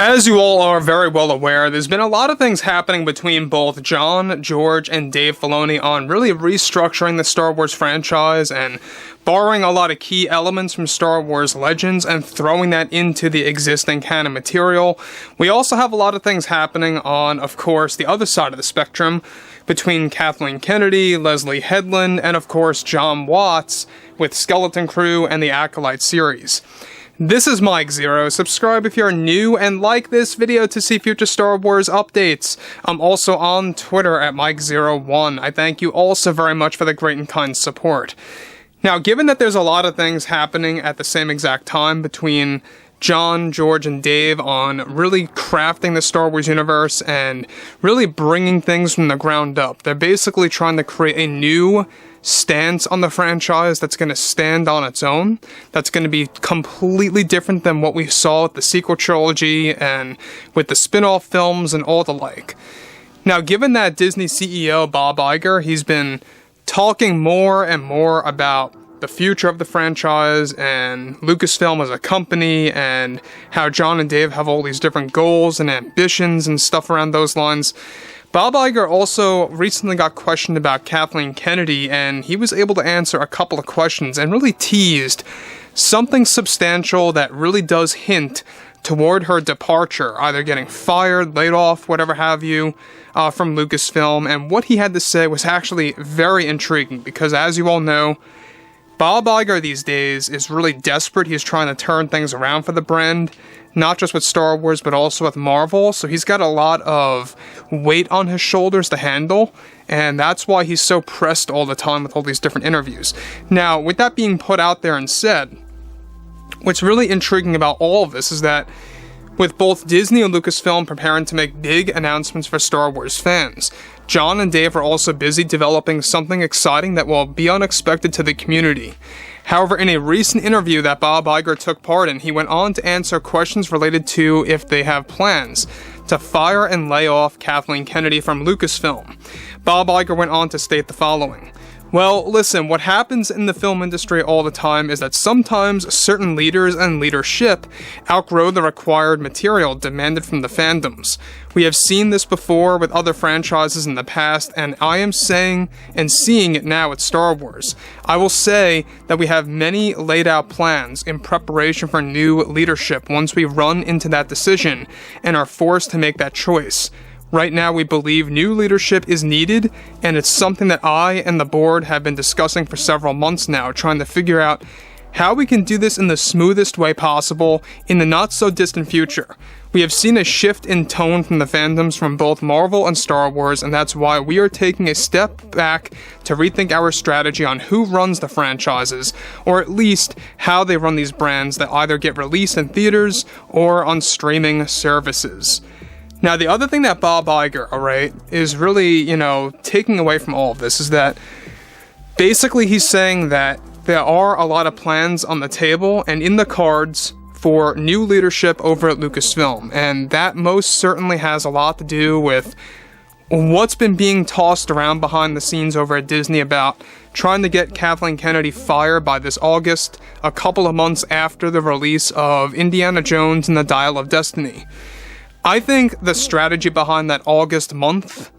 As you all are very well aware, there's been a lot of things happening between both Jon, George, and Dave Filoni on really restructuring the Star Wars franchise and borrowing a lot of key elements from Star Wars Legends and throwing that into the existing canon material. We also have a lot of things happening on, of course, the other side of the spectrum between Kathleen Kennedy, Leslie Headland, and of course Jon Watts with Skeleton Crew and the ACOLYTE series. This is Mike Zero. Subscribe if you're new and like this video to see future Star Wars updates. I'm also on Twitter at Mike01. I thank you all so very much for the great and kind support. Now, given that there's a lot of things happening at the same exact time between Jon, George, and Dave on really crafting the Star Wars universe and really bringing things from the ground up, they're basically trying to create a new stance on the franchise that's going to stand on its own, that's going to be completely different than what we saw with the sequel trilogy and with the spin-off films and all the like. Now, given that Disney CEO Bob Iger, he's been talking more and more about the future of the franchise and Lucasfilm as a company and how Jon and Dave have all these different goals and ambitions and stuff around those lines, Bob Iger also recently got questioned about Kathleen Kennedy, and he was able to answer a couple of questions and really teased something substantial that really does hint toward her departure, either getting fired, laid off, whatever have you, from Lucasfilm. And what he had to say was actually very intriguing because, as you all know, Bob Iger these days is really desperate. He's trying to turn things around for the brand, not just with Star Wars, but also with Marvel. So he's got a lot of weight on his shoulders to handle, and that's why he's so pressed all the time with all these different interviews. Now, with that being put out there and said, what's really intriguing about all of this is that with both Disney and Lucasfilm preparing to make big announcements for Star Wars fans, Jon and Dave are also busy developing something exciting that will be unexpected to the community. However, in a recent interview that Bob Iger took part in, he went on to answer questions related to if they have plans to fire and lay off Kathleen Kennedy from Lucasfilm. Bob Iger went on to state the following: "Well, listen, what happens in the film industry all the time is that sometimes certain leaders and leadership outgrow the required material demanded from the fandoms. We have seen this before with other franchises in the past, and I am saying and seeing it now at Star Wars. I will say that we have many laid out plans in preparation for new leadership once we run into that decision and are forced to make that choice. Right now, we believe new leadership is needed, and it's something that I and the board have been discussing for several months now, trying to figure out how we can do this in the smoothest way possible in the not-so-distant future. We have seen a shift in tone from the fandoms from both Marvel and Star Wars, and that's why we are taking a step back to rethink our strategy on who runs the franchises, or at least how they run these brands that either get released in theaters or on streaming services." Now, the other thing that Bob Iger, alright, is really, taking away from all of this is that basically he's saying that there are a lot of plans on the table and in the cards for new leadership over at Lucasfilm, and that most certainly has a lot to do with what's been being tossed around behind the scenes over at Disney about trying to get Kathleen Kennedy fired by this August, a couple of months after the release of Indiana Jones and the Dial of Destiny. I think the strategy behind that August month,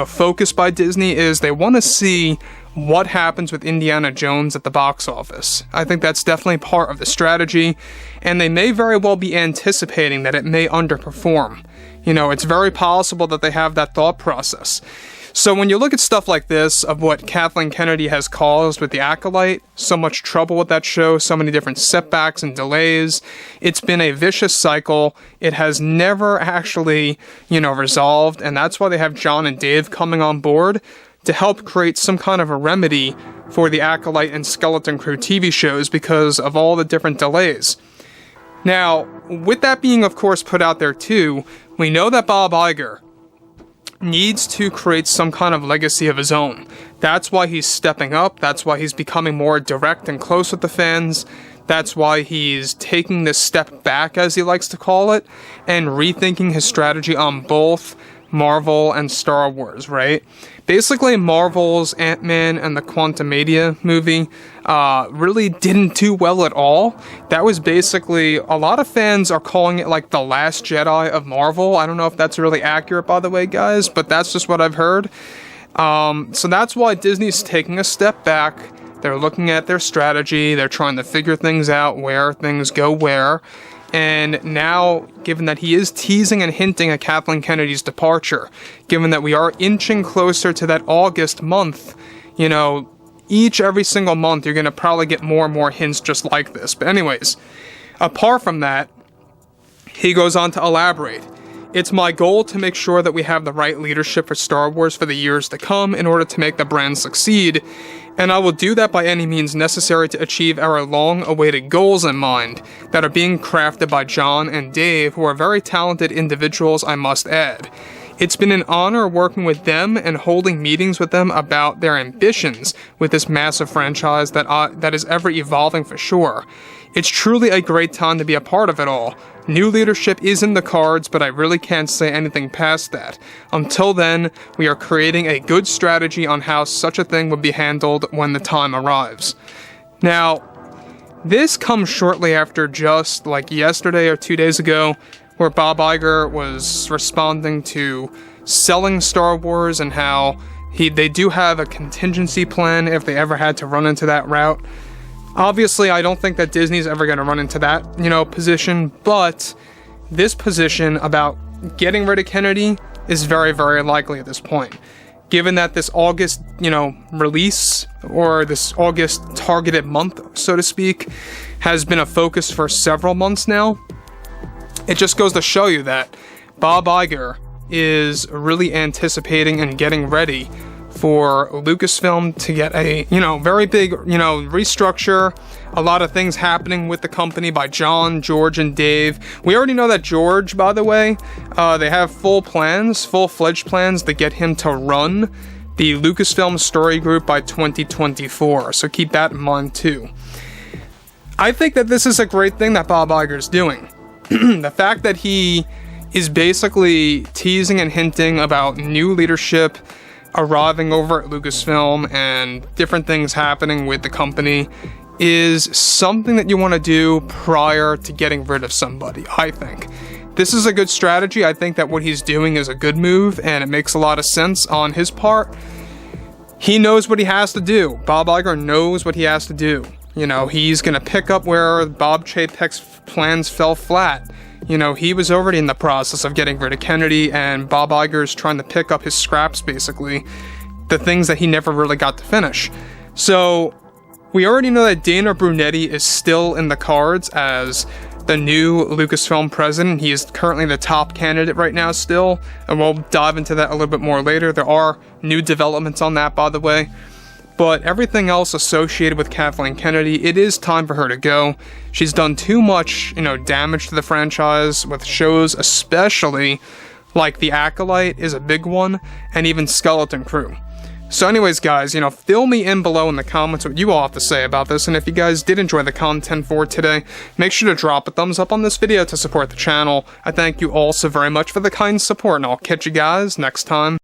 focus by Disney is they want to see what happens with Indiana Jones at the box office. I think that's definitely part of the strategy, and they may very well be anticipating that it may underperform. It's very possible that they have that thought process. So when you look at stuff like this, of what Kathleen Kennedy has caused with the ACOLYTE, so much trouble with that show, so many different setbacks and delays, it's been a vicious cycle. It has never actually, resolved, and that's why they have Jon and Dave coming on board to help create some kind of a remedy for the ACOLYTE and Skeleton Crew TV shows because of all the different delays. Now, with that being, of course, put out there too, we know that Bob Iger needs to create some kind of legacy of his own. That's why he's stepping up. That's why he's becoming more direct and close with the fans. That's why he's taking this step back, as he likes to call it, and rethinking his strategy on both Marvel and Star Wars, right? Basically, Marvel's Ant-Man and the Quantumania movie really didn't do well at all. That was basically, a lot of fans are calling it like the Last Jedi of Marvel. I don't know if that's really accurate, by the way, guys, but that's just what I've heard. So that's why Disney's taking a step back. They're looking at their strategy. They're trying to figure things out, where things go where. And now, given that he is teasing and hinting at Kathleen Kennedy's departure, given that we are inching closer to that August month, you know, every single month, you're going to probably get more and more hints just like this. But anyways, apart from that, he goes on to elaborate. It's my goal to make sure that we have the right leadership for Star Wars for the years to come in order to make the brand succeed, and I will do that by any means necessary to achieve our long-awaited goals in mind that are being crafted by John and Dave, who are very talented individuals, I must add. It's been an honor working with them and holding meetings with them about their ambitions with this massive franchise that is ever evolving for sure. It's truly a great time to be a part of it all. New leadership is in the cards, but I really can't say anything past that. Until then, we are creating a good strategy on how such a thing would be handled when the time arrives. Now, this comes shortly after just like yesterday or 2 days ago, where Bob Iger was responding to selling Star Wars and how they do have a contingency plan if they ever had to run into that route. Obviously, I don't think that Disney's ever going to run into that, position, but this position about getting rid of Kennedy is very, very likely at this point. Given that this August, release, or this August targeted month, so to speak, has been a focus for several months now, it just goes to show you that Bob Iger is really anticipating and getting ready for Lucasfilm to get a, very big, restructure. A lot of things happening with the company by John, George, and Dave. We already know that George, by the way, they have full-fledged plans to get him to run the Lucasfilm Story Group by 2024. So keep that in mind, too. I think that this is a great thing that Bob Iger's doing. The fact that he is basically teasing and hinting about new leadership arriving over at Lucasfilm and different things happening with the company is something that you want to do prior to getting rid of somebody, I think. This is a good strategy. I think that what he's doing is a good move, and it makes a lot of sense on his part. He knows what he has to do. Bob Iger knows what he has to do. He's going to pick up where Bob Chapek's plans fell flat. He was already in the process of getting rid of Kennedy, and Bob Iger is trying to pick up his scraps, basically, the things that he never really got to finish. So, we already know that Dana Brunetti is still in the cards as the new Lucasfilm president. He is currently the top candidate right now still, and we'll dive into that a little bit more later. There are new developments on that, by the way. But everything else associated with Kathleen Kennedy, it is time for her to go. She's done too much, damage to the franchise with shows, especially like The Acolyte is a big one, and even Skeleton Crew. So anyways, guys, fill me in below in the comments what you all have to say about this, and if you guys did enjoy the content for today, make sure to drop a thumbs up on this video to support the channel. I thank you all so very much for the kind support, and I'll catch you guys next time.